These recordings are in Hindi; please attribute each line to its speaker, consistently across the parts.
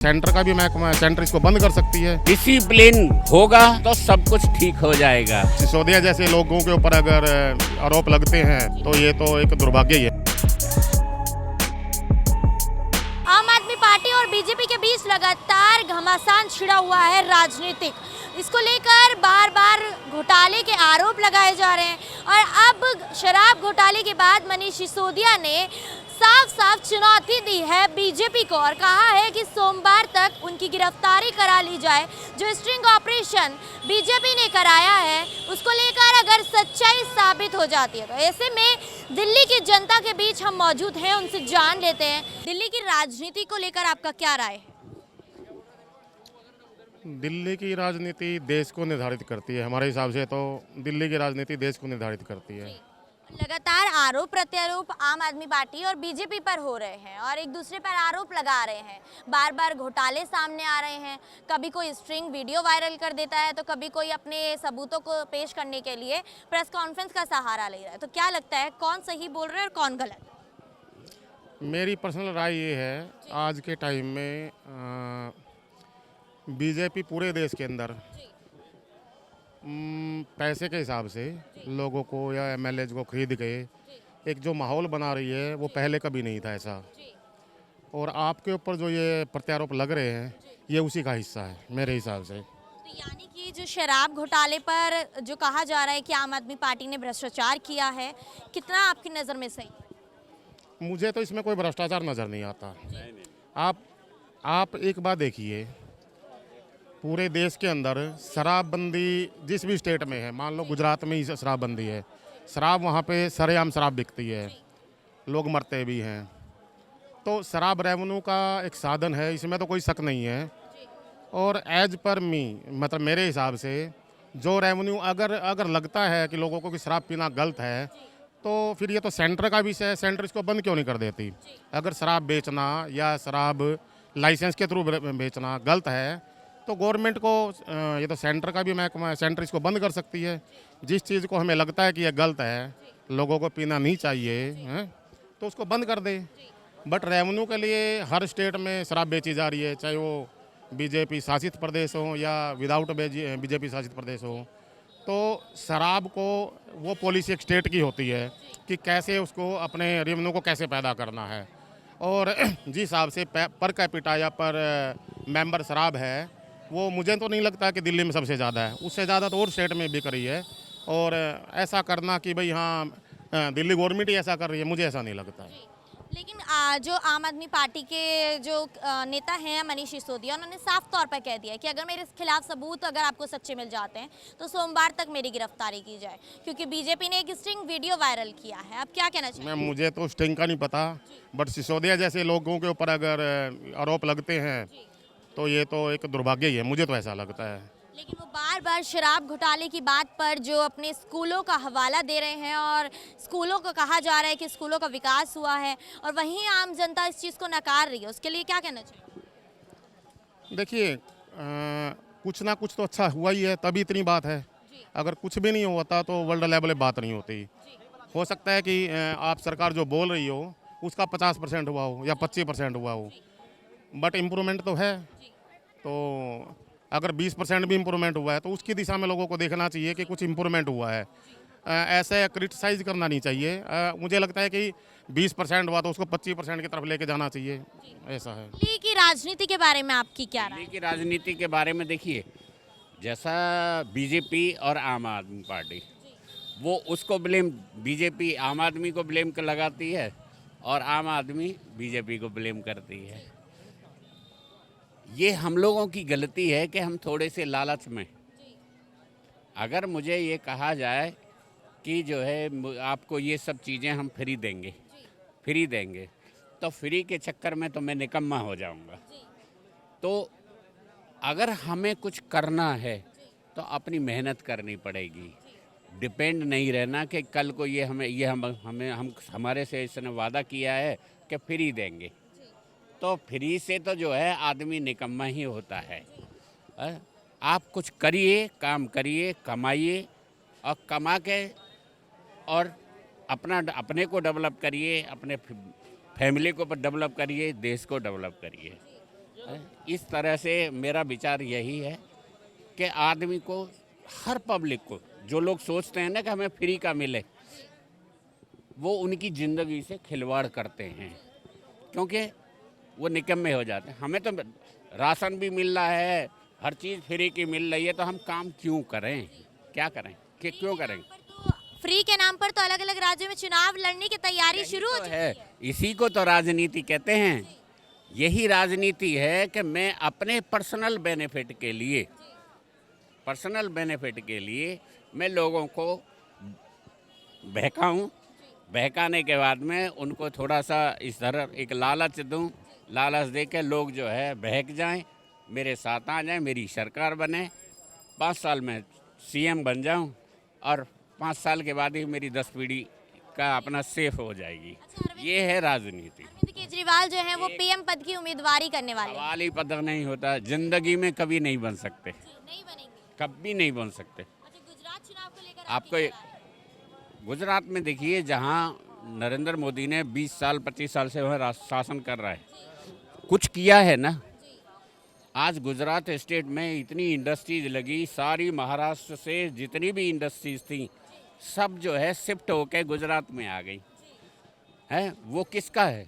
Speaker 1: सेंटर का भी महकमा है, सेंटर इसको बंद कर सकती है।
Speaker 2: डिसिप्लिन होगा तो सब कुछ ठीक हो जाएगा।
Speaker 1: सिसोदिया जैसे लोगों के ऊपर अगर आरोप लगते हैं तो ये तो एक दुर्भाग्य ही है।
Speaker 3: आम आदमी पार्टी और बीजेपी के बीच लगातार घमासान छिड़ा हुआ है राजनीतिक। इसको लेकर बार बार घोटाले के आरोप लगाए जा रहे हैं और अब शराब घोटाले के बाद मनीष सिसोदिया ने साफ साफ चुनौती दी है बीजेपी को और कहा है कि सोमवार तक उनकी गिरफ्तारी करा ली जाए। जो स्ट्रिंग ऑपरेशन बीजेपी ने कराया है उसको लेकर अगर सच्चाई साबित हो जाती है तो ऐसे में दिल्ली की जनता के बीच हम मौजूद हैं, उनसे जान लेते हैं दिल्ली की राजनीति को लेकर आपका क्या राय है।
Speaker 1: दिल्ली की राजनीति देश को निर्धारित करती है। हमारे हिसाब से तो दिल्ली की राजनीति देश को निर्धारित करती है।
Speaker 3: लगातार आरोप प्रत्यारोप आम आदमी पार्टी और बीजेपी पर हो रहे हैं और एक दूसरे पर आरोप लगा रहे हैं। बार बार घोटाले सामने आ रहे हैं। कभी कोई स्ट्रिंग वीडियो वायरल कर देता है तो कभी कोई अपने सबूतों को पेश करने के लिए प्रेस कॉन्फ्रेंस का सहारा ले रहा है। तो क्या लगता है कौन सही बोल रहा है और कौन गलत?
Speaker 1: मेरी पर्सनल राय ये है, आज के टाइम में बीजेपी पूरे देश के अंदर पैसे के हिसाब से लोगों को या एमएलएज को खरीद के एक जो माहौल बना रही है वो पहले कभी नहीं था ऐसा। और आपके ऊपर जो ये प्रत्यारोप लग रहे हैं ये उसी का हिस्सा है मेरे हिसाब से।
Speaker 3: तो यानी कि जो शराब घोटाले पर जो कहा जा रहा है कि आम आदमी पार्टी ने भ्रष्टाचार किया है, कितना आपकी नज़र में सही है?
Speaker 1: मुझे तो इसमें कोई भ्रष्टाचार नज़र नहीं आता। आप एक बात देखिए, पूरे देश के अंदर शराबबंदी जिस भी स्टेट में है, मान लो गुजरात में ही शराबबंदी है, शराब वहाँ पे सरेआम शराब बिकती है, लोग मरते भी हैं। तो शराब रेवेन्यू का एक साधन है, इसमें तो कोई शक नहीं है। और एज पर मी मतलब मेरे हिसाब से जो रेवेन्यू अगर लगता है कि लोगों को कि शराब पीना गलत है तो फिर ये तो सेंटर का विषय है। सेंटर इसको बंद क्यों नहीं कर देती? अगर शराब बेचना या शराब लाइसेंस के थ्रू बेचना गलत है तो गवर्नमेंट को ये तो सेंटर का भी महकमा है, सेंटर इसको बंद कर सकती है। जिस चीज़ को हमें लगता है कि यह गलत है, लोगों को पीना नहीं चाहिए है, तो उसको बंद कर दे। बट रेवेन्यू के लिए हर स्टेट में शराब बेची जा रही है, चाहे वो बीजेपी शासित प्रदेश हो या विदाउट बीजेपी शासित प्रदेश हो। तो शराब को वो पॉलिसी एक स्टेट की होती है कि कैसे उसको अपने रेवेन्यू को कैसे पैदा करना है। और जिस हिसाब से पर कैपिटा या पर मेंबर शराब है वो मुझे तो नहीं लगता कि दिल्ली में सबसे ज़्यादा है, उससे ज़्यादा तो और स्टेट में बिक रही है। और ऐसा करना कि भाई हाँ दिल्ली गवर्नमेंट ही ऐसा कर रही है, मुझे ऐसा नहीं लगता है।
Speaker 3: लेकिन जो आम आदमी पार्टी के जो नेता हैं मनीष सिसोदिया, उन्होंने साफ तौर पर कह दिया है कि अगर मेरे खिलाफ सबूत अगर आपको सच्चे मिल जाते हैं तो सोमवार तक मेरी गिरफ्तारी की जाए, क्योंकि बीजेपी ने एक स्ट्रिंग वीडियो वायरल किया है। अब क्या कहना चाहिए?
Speaker 1: मुझे तो स्ट्रिंग का नहीं पता, बट सिसोदिया जैसे लोगों के ऊपर अगर आरोप लगते हैं तो ये तो एक दुर्भाग्य ही है, मुझे तो ऐसा लगता है।
Speaker 3: लेकिन वो बार बार शराब घोटाले की बात पर जो अपने स्कूलों का हवाला दे रहे हैं और स्कूलों को कहा जा रहा है कि स्कूलों का विकास हुआ है और वहीं आम जनता इस चीज़ को नकार रही है, उसके लिए क्या कहना चाहिए?
Speaker 1: देखिए कुछ ना कुछ तो अच्छा हुआ ही है, तभी इतनी बात है। अगर कुछ भी नहीं होता तो वर्ल्ड लेवल बात नहीं होती। हो सकता है कि आप सरकार जो बोल रही हो उसका 50% हुआ हो या 25% हुआ हो, बट इम्प्रूवमेंट तो है। तो अगर 20% भी इम्प्रूवमेंट हुआ है तो उसकी दिशा में लोगों को देखना चाहिए कि कुछ इम्प्रूवमेंट हुआ है। ऐसे क्रिटिसाइज करना नहीं चाहिए। मुझे लगता है कि 20% हुआ तो उसको 25% की तरफ लेके जाना चाहिए, ऐसा है।
Speaker 3: दिल्ली की राजनीति के बारे में आपकी क्या राय?
Speaker 2: दिल्ली की राजनीति के बारे में देखिए, जैसा बीजेपी और आम आदमी पार्टी, वो उसको ब्लेम बीजेपी आम आदमी को ब्लेम कर लगाती है और आम आदमी बीजेपी को ब्लेम करती है। ये हम लोगों की गलती है कि हम थोड़े से लालच में, अगर मुझे ये कहा जाए कि जो है आपको ये सब चीज़ें हम फ्री देंगे तो फ्री के चक्कर में तो मैं निकम्मा हो जाऊंगा। तो अगर हमें कुछ करना है तो अपनी मेहनत करनी पड़ेगी, डिपेंड नहीं रहना कि कल को ये हमारे से इसने वादा किया है कि फ्री देंगे, तो फ्री से तो जो है आदमी निकम्मा ही होता है। आप कुछ करिए, काम करिए, कमाइए और कमा के और अपने को डेवलप करिए, अपने फैमिली को डेवलप करिए, देश को डेवलप करिए। इस तरह से मेरा विचार यही है कि आदमी को, हर पब्लिक को, जो लोग सोचते हैं ना कि हमें फ्री का मिले, वो उनकी ज़िंदगी से खिलवाड़ करते हैं, क्योंकि वो निकम्मे हो जाते हैं। हमें तो राशन भी मिल रहा है, हर चीज़ फ्री की मिल रही है, तो हम काम क्यों करें, क्या करें, कि क्यों करें?
Speaker 3: फ्री के नाम पर तो अलग अलग राज्यों में चुनाव लड़ने की तैयारी शुरू हो चुकी है।
Speaker 2: इसी को तो राजनीति कहते हैं। यही राजनीति है कि मैं अपने पर्सनल बेनिफिट के लिए मैं लोगों को बहकाऊं, बहकाने के बाद में उनको थोड़ा सा इस तरह एक लालच दूं, लालच दे के लोग जो है बहक जाएं, मेरे साथ आ जाएं, मेरी सरकार बने, 5 साल में सीएम बन जाऊं और 5 साल के बाद ही मेरी 10 पीढ़ी का अपना सेफ हो जाएगी। ये है राजनीति।
Speaker 3: अरविंद केजरीवाल जो है वो पीएम पद की उम्मीदवारी करने वाले हैं।
Speaker 2: सवाल ही पद नहीं होता, जिंदगी में कभी नहीं बन सकते,
Speaker 3: नहीं बनेंगे,
Speaker 2: कभी नहीं बन सकते।
Speaker 3: अच्छा, गुजरात चुनाव को लेकर
Speaker 2: आपको गुजरात में देखिए, जहां नरेंद्र मोदी ने 20 साल 25 साल से वह शासन कर रहा है, कुछ किया है ना। आज गुजरात स्टेट में इतनी इंडस्ट्रीज लगी, सारी महाराष्ट्र से जितनी भी इंडस्ट्रीज थी सब जो है शिफ्ट होकर गुजरात में आ गई है। वो किसका है?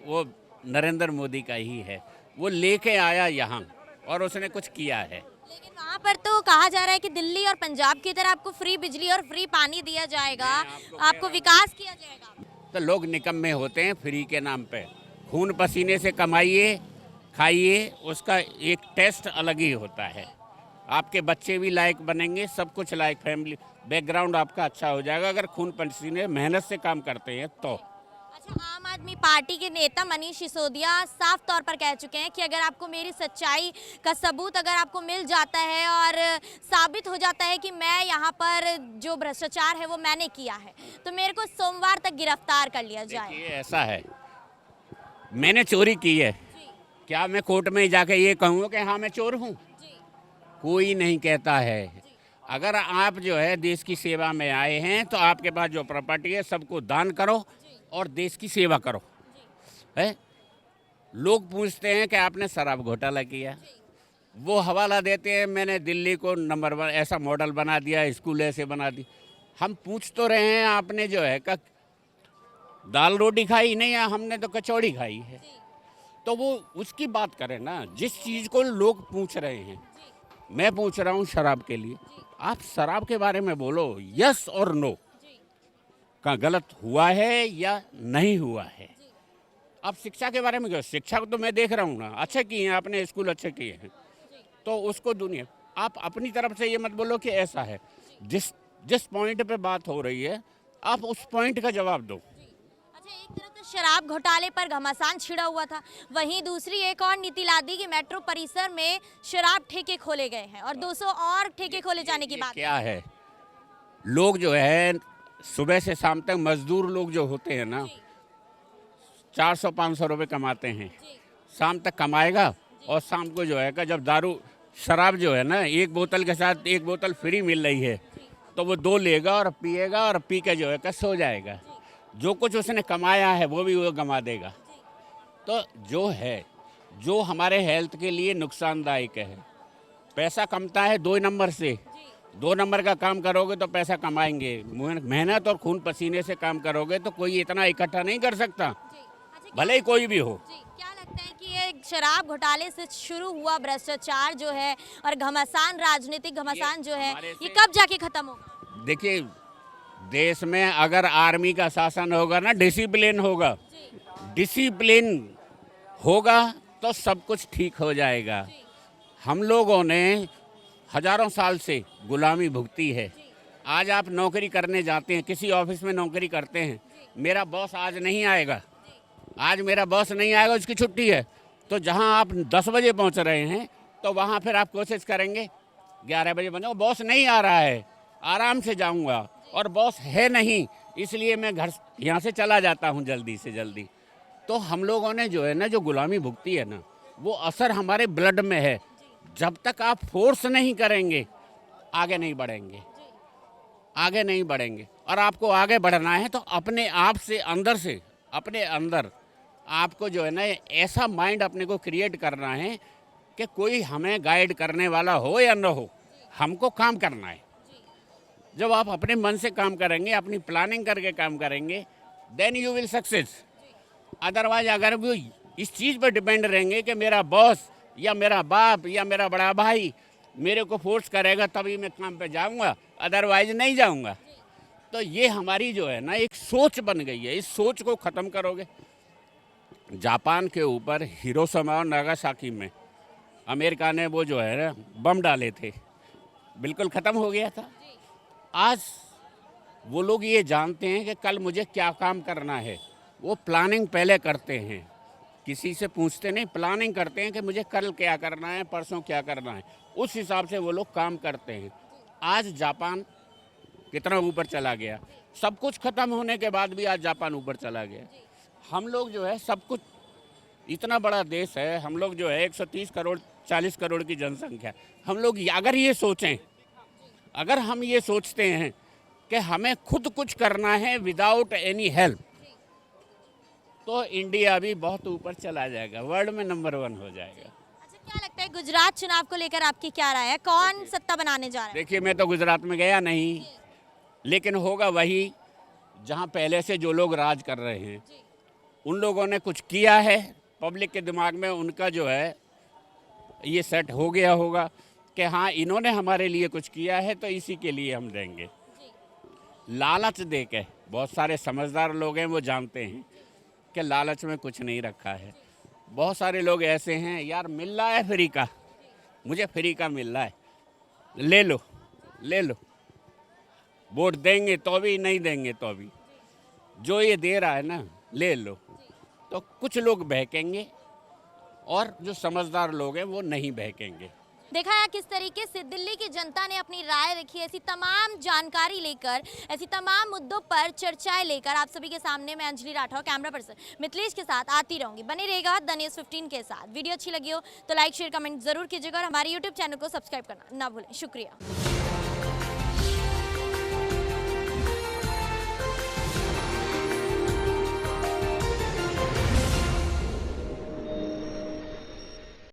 Speaker 2: वो नरेंद्र मोदी का ही है। वो लेके आया यहाँ और उसने कुछ किया है।
Speaker 3: लेकिन वहाँ पर तो कहा जा रहा है कि दिल्ली और पंजाब की तरह आपको फ्री बिजली और फ्री पानी दिया जाएगा, आपको विकास किया जाएगा।
Speaker 2: तो लोग निकम्मे होते हैं फ्री के नाम पे। खून पसीने से कमाइए, खाइए, उसका एक टेस्ट अलग ही होता है। आपके बच्चे भी लायक बनेंगे, सब कुछ लायक, फैमिली बैकग्राउंड आपका अच्छा हो जाएगा अगर खून पसीने मेहनत से काम करते हैं तो।
Speaker 3: अच्छा, आम आदमी पार्टी के नेता मनीष सिसोदिया साफ तौर पर कह चुके हैं कि अगर आपको मेरी सच्चाई का सबूत अगर आपको मिल जाता है और साबित हो जाता है कि मैं यहाँ पर जो भ्रष्टाचार है वो मैंने किया है, तो मेरे को सोमवार तक गिरफ्तार कर लिया जाए।
Speaker 2: देखिए, ऐसा है, मैंने चोरी की है, क्या मैं कोर्ट में जाके ये कहूँगा कि हाँ मैं चोर हूँ? कोई नहीं कहता है। अगर आप जो है देश की सेवा में आए हैं तो आपके पास जो प्रॉपर्टी है सबको दान करो और देश की सेवा करो, है। लोग पूछते हैं कि आपने शराब घोटाला किया, वो हवाला देते हैं मैंने दिल्ली को नंबर 1 ऐसा मॉडल बना दिया, स्कूल ऐसे बना दी। हम पूछ तो रहे हैं आपने जो है दाल रोटी खाई नहीं है, हमने तो कचौड़ी खाई है। तो वो उसकी बात करें ना, जिस चीज़ को लोग पूछ रहे हैं। मैं पूछ रहा हूँ शराब के लिए, आप शराब के बारे में बोलो, यस और नो का गलत हुआ है या नहीं हुआ है। अब शिक्षा के बारे में क्यों? शिक्षा को तो मैं देख रहा हूँ ना, अच्छे किए हैं आपने, स्कूल अच्छे किए हैं, तो उसको दुनिया, आप अपनी तरफ से ये मत बोलो कि ऐसा है। जिस पॉइंट पे बात हो रही है आप उस पॉइंट का जवाब दो।
Speaker 3: अच्छा, एक तरफ तो शराब घोटाले पर घमासान छिड़ा हुआ था, वहीं दूसरी एक और नीति ला दी कि मेट्रो परिसर में शराब ठेके खोले गए हैं और 200 और ठेके खोले जाने की बात।
Speaker 2: क्या है, लोग जो है सुबह से शाम तक मजदूर लोग जो होते हैं ना, 400-500 रुपये कमाते हैं, शाम तक कमाएगा और शाम को जो है कि जब दारू शराब जो है ना, एक बोतल के साथ एक बोतल फ्री मिल रही है तो वो 2 लेगा और पिएगा और पी के जो है कि सो जाएगा। जो कुछ उसने कमाया है वो भी वो गंवा देगा। तो जो है, जो हमारे हेल्थ के लिए नुकसानदायक है, पैसा कमता है 2 नंबर से। 2 नंबर का काम करोगे तो पैसा कमाएंगे, मेहनत और खून पसीने से काम करोगे तो कोई इतना इकट्ठा नहीं कर सकता, भले ही कोई भी हो।
Speaker 3: क्या लगता है कि ये शराब घोटाले से शुरू हुआ भ्रष्टाचार जो है और घमासान, राजनीतिक घमासान जो है, ये कब जाके खत्म होगा?
Speaker 2: देखिए, देश में अगर आर्मी का शासन होगा ना, डिसिप्लिन होगा, डिसिप्लिन होगा तो सब कुछ ठीक हो जाएगा। हम लोगों ने हजारों साल से गुलामी भुगती है। आज आप नौकरी करने जाते हैं, किसी ऑफिस में नौकरी करते हैं, मेरा बॉस आज नहीं आएगा, आज मेरा बॉस नहीं आएगा, उसकी छुट्टी है, तो जहां आप 10 बजे पहुंच रहे हैं तो वहां फिर आप कोशिश करेंगे 11 बजे पहुंचो, बॉस नहीं आ रहा है, आराम से जाऊंगा, और बॉस है नहीं इसलिए मैं घर यहाँ से चला जाता हूँ जल्दी से जल्दी। तो हम लोगों ने जो है ना, जो गुलामी भुगती है ना, वो असर हमारे ब्लड में है। जब तक आप फोर्स नहीं करेंगे आगे नहीं बढ़ेंगे, आगे नहीं बढ़ेंगे। और आपको आगे बढ़ना है तो अपने आप से, अंदर से, अपने अंदर आपको जो है ना ऐसा माइंड अपने को क्रिएट करना है कि कोई हमें गाइड करने वाला हो या न हो, हमको काम करना है। जब आप अपने मन से काम करेंगे, अपनी प्लानिंग करके काम करेंगे, then you will success. Otherwise अगर वो इस चीज़ पर डिपेंड रहेंगे कि मेरा बॉस या मेरा बाप या मेरा बड़ा भाई मेरे को फोर्स करेगा तभी मैं काम पे जाऊंगा, अदरवाइज नहीं जाऊंगा, तो ये हमारी जो है ना एक सोच बन गई है। इस सोच को ख़त्म करोगे। जापान के ऊपर हिरोशिमा और नागासाकी में अमेरिका ने वो जो है ना बम डाले थे, बिल्कुल ख़त्म हो गया था। आज वो लोग ये जानते हैं कि कल मुझे क्या काम करना है। वो प्लानिंग पहले करते हैं, किसी से पूछते नहीं, प्लानिंग करते हैं कि मुझे कल क्या करना है, परसों क्या करना है, उस हिसाब से वो लोग काम करते हैं। आज जापान कितना ऊपर चला गया, सब कुछ ख़त्म होने के बाद भी आज जापान ऊपर चला गया। हम लोग जो है सब कुछ, इतना बड़ा देश है, हम लोग जो है 130 करोड़ 40 करोड़ की जनसंख्या, हम लोग अगर ये सोचें, अगर हम ये सोचते हैं कि हमें खुद कुछ करना है विदाउट एनी हेल्प, तो इंडिया भी बहुत ऊपर चला जाएगा, वर्ल्ड में नंबर 1 हो जाएगा।
Speaker 3: अच्छा, क्या लगता है गुजरात चुनाव को लेकर आपकी क्या राय है? कौन सत्ता बनाने जा रहा है?
Speaker 2: देखिए, मैं तो गुजरात में गया नहीं, लेकिन होगा वही जहाँ पहले से जो लोग राज कर रहे हैं, उन लोगों ने कुछ किया है, पब्लिक के दिमाग में उनका जो है ये सेट हो गया होगा कि हाँ इन्होंने हमारे लिए कुछ किया है तो इसी के लिए हम देंगे। लालच दे के, बहुत सारे समझदार लोग हैं वो जानते हैं कि लालच में कुछ नहीं रखा है। बहुत सारे लोग ऐसे हैं, यार मिल रहा है फ्री का, मुझे फ्री का मिल रहा है, ले लो ले लो, वोट देंगे तो भी, नहीं देंगे तो भी, जो ये दे रहा है ना ले लो। तो कुछ लोग बहकेंगे और जो समझदार लोग हैं वो नहीं बहकेंगे।
Speaker 3: देखा है किस तरीके से दिल्ली की जनता ने अपनी राय रखी। ऐसी तमाम जानकारी लेकर, ऐसी तमाम मुद्दों पर चर्चाएं लेकर आप सभी के सामने मैं अंजलि राठौर, कैमरा पर्सन मिथिलेश के साथ आती रहूंगी। बने रहेगा द न्यूज़ 15 के साथ। वीडियो अच्छी लगी हो तो लाइक शेयर कमेंट जरूर कीजिएगा और हमारे यूट्यूब चैनल को सब्सक्राइब करना ना भूलें। शुक्रिया।